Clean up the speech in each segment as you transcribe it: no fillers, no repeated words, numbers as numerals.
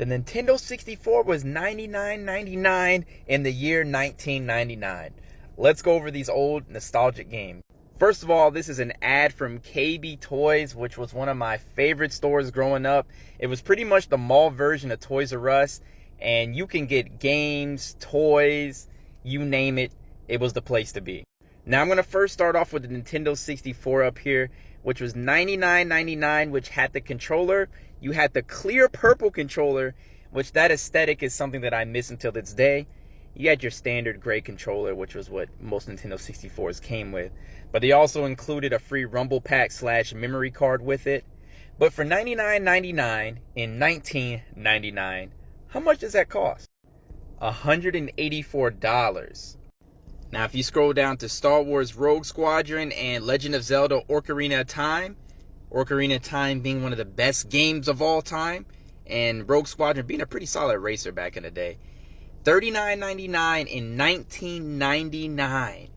The Nintendo 64 was $99.99 in the year 1999. Let's go over these old nostalgic games. First of all, this is an ad from KB Toys, which was one of my favorite stores growing up. It was pretty much the mall version of Toys R Us, and you can get games, toys, you name it. It was the place to be. Now I'm going to first start off with the Nintendo 64 up here, which was $99.99, which had the controller. You had the clear purple controller, which that aesthetic is something that I miss until this day. You had your standard gray controller, which was what most Nintendo 64s came with. But they also included a free rumble pack / memory card with it. But for $99.99 in 1999, how much does that cost? $184. Now, if you scroll down to Star Wars Rogue Squadron and Legend of Zelda Ocarina of Time being one of the best games of all time, and Rogue Squadron being a pretty solid racer back in the day, $39.99 in 1999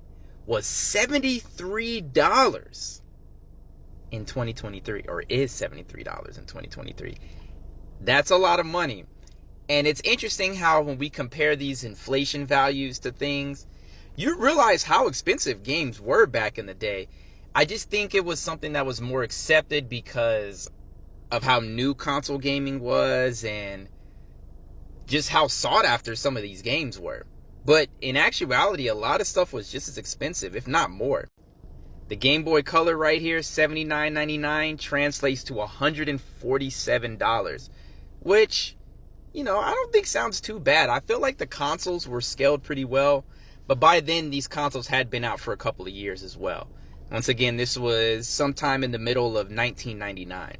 was $73 in 2023, or is $73 in 2023. That's a lot of money. And it's interesting how when we compare these inflation values to things, you realize how expensive games were back in the day. I just think it was something that was more accepted because of how new console gaming was and just how sought after some of these games were. But in actuality, a lot of stuff was just as expensive, if not more. The Game Boy Color right here, $79.99, translates to $147, which, I don't think sounds too bad. I feel like the consoles were scaled pretty well. But by then, these consoles had been out for a couple of years as well. Once again, this was sometime in the middle of 1999.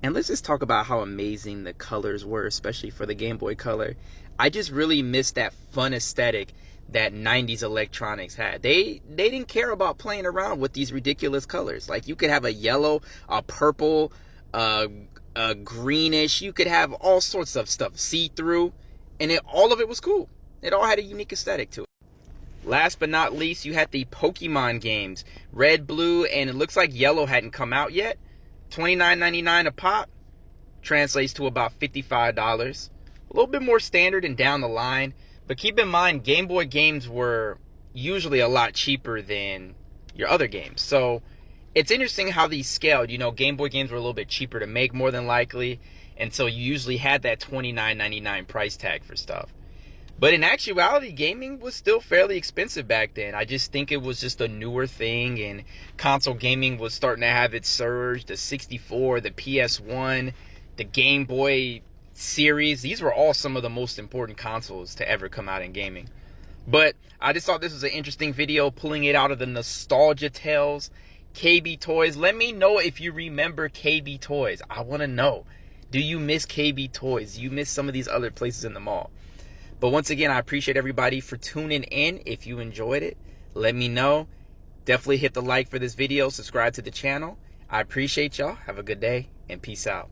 And let's just talk about how amazing the colors were, especially for the Game Boy Color. I just really miss that fun aesthetic that 90s electronics had. They didn't care about playing around with these ridiculous colors. Like, you could have a yellow, a purple, a greenish. You could have all sorts of stuff, see-through. And all of it was cool. It all had a unique aesthetic to it. Last but not least, you had the Pokemon games. Red, blue, and it looks like yellow hadn't come out yet. $29.99 a pop. Translates to about $55. A little bit more standard and down the line. But keep in mind, Game Boy games were usually a lot cheaper than your other games. So it's interesting how these scaled. Game Boy games were a little bit cheaper to make, more than likely. And so you usually had that $29.99 price tag for stuff. But in actuality, gaming was still fairly expensive back then. I just think it was just a newer thing, and console gaming was starting to have its surge. The 64, the PS1, the Game Boy series. These were all some of the most important consoles to ever come out in gaming. But I just thought this was an interesting video, pulling it out of the nostalgia tales. KB Toys. Let me know if you remember KB Toys. I want to know. Do you miss KB Toys? Do you miss some of these other places in the mall? But once again, I appreciate everybody for tuning in. If you enjoyed it, let me know. Definitely hit the like for this video. Subscribe to the channel. I appreciate y'all. Have a good day and peace out.